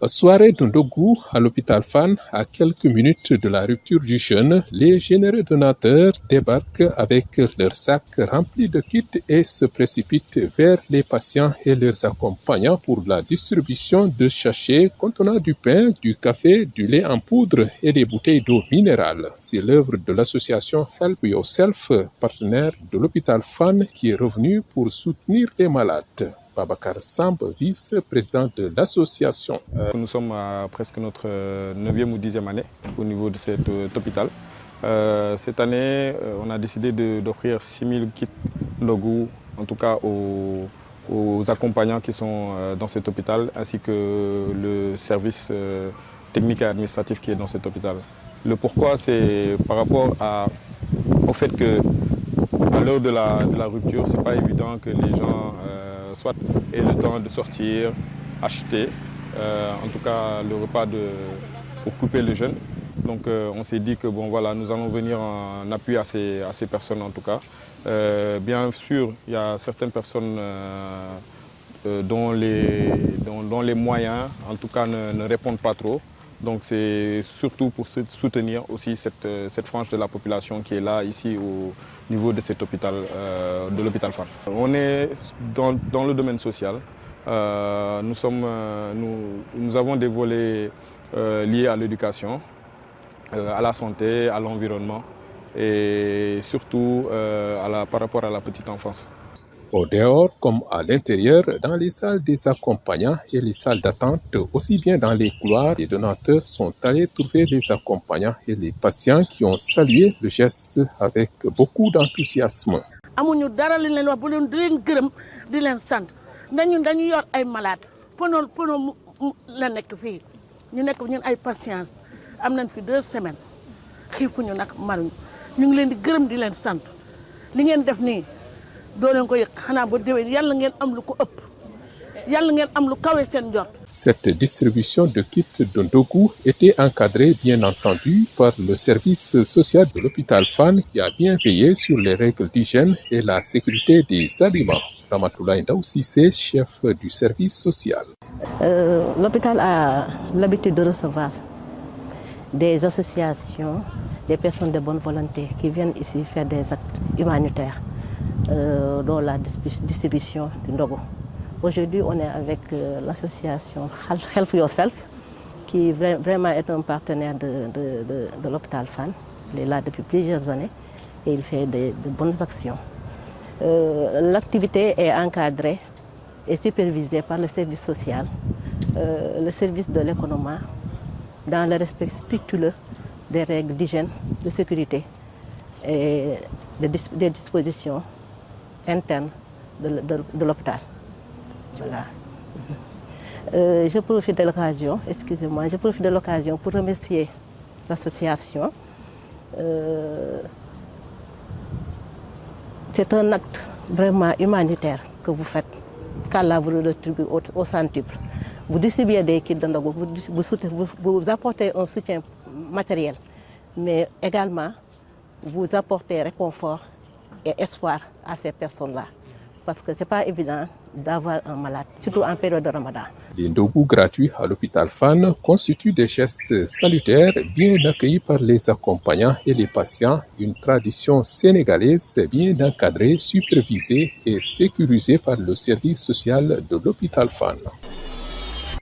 Soirée de Ndogou à l'hôpital Fann, à quelques minutes de la rupture du jeûne, les généreux donateurs débarquent avec leurs sacs remplis de kits et se précipitent vers les patients et leurs accompagnants pour la distribution de sachets contenant du pain, du café, du lait en poudre et des bouteilles d'eau minérale. C'est l'œuvre de l'association Help Yourself, partenaire de l'hôpital Fann, qui est revenu pour soutenir les malades. Babacar Samb, vice-président de l'association. Nous sommes à presque notre 9e ou 10e année au niveau de cet hôpital. Cette année, on a décidé d'offrir 6000 kits Ndogou, en tout cas aux accompagnants qui sont dans cet hôpital, ainsi que le service technique et administratif qui est dans cet hôpital. Le pourquoi, c'est par rapport au fait qu'à l'heure de la rupture, ce n'est pas évident que les gens soit aient le temps de sortir, acheter, en tout cas le repas pour couper le jeûne. Donc on s'est dit que bon, voilà, nous allons venir en appui à ces personnes en tout cas. Bien sûr, il y a certaines personnes dont les moyens en tout cas ne répondent pas trop. Donc c'est surtout pour soutenir aussi cette frange de la population qui est là, ici au niveau de cet hôpital, de l'hôpital Fann. On est dans le domaine social. Nous avons des volets liés à l'éducation, à la santé, à l'environnement et surtout par rapport à la petite enfance. Au dehors comme à l'intérieur, dans les salles des accompagnants et les salles d'attente, aussi bien dans les couloirs, les donateurs sont allés trouver les accompagnants et les patients qui ont salué le geste avec beaucoup d'enthousiasme. amuñu dara li leen wax bu leen di leen gërëm di leen sant dañu yor ay malade pono la nekk fii ñu nekk ñun ay patients am nañ fi 2 semaines xiifuñu nag maruñu ñu ngi leen di gërëm di leen sant li ngeen def nii doo leen ko yëg xanaa ba déwén yàlla ngeen am lu ko ëpp yàlla ngeen am lu kawe seen njort. Cette distribution de kits de Ndogou était encadrée bien entendu par le service social de l'hôpital Fann qui a bien veillé sur les règles d'hygiène et la sécurité des aliments. Ramatoulaye Ndaw Cissé, chef du service social. L'hôpital a l'habitude de recevoir des associations, des personnes de bonne volonté qui viennent ici faire des actes humanitaires dans la distribution du Ndogou. Aujourd'hui, on est avec l'association Help Yourself, qui vraiment est un partenaire de l'hôpital Fann. Il est là depuis plusieurs années et il fait de bonnes actions. L'activité est encadrée et supervisée par le service social, le service de l'économie, dans le respect scrupuleux des règles d'hygiène, de sécurité et des dispositions internes de l'hôpital. Voilà. Je profite de l'occasion, excusez-moi, pour remercier l'association. C'est un acte vraiment humanitaire que vous faites, qu'Allah vous le rétribue au centuple. Vous distribuez des kits de Ndogou, vous apportez un soutien matériel, mais également vous apportez réconfort et espoir à ces personnes-là. Parce que ce n'est pas évident d'avoir un malade, surtout en période de Ramadan. Les Ndogou gratuits à l'hôpital Fann constituent des gestes salutaires bien accueillis par les accompagnants et les patients, une tradition sénégalaise bien encadrée, supervisée et sécurisée par le service social de l'hôpital Fann.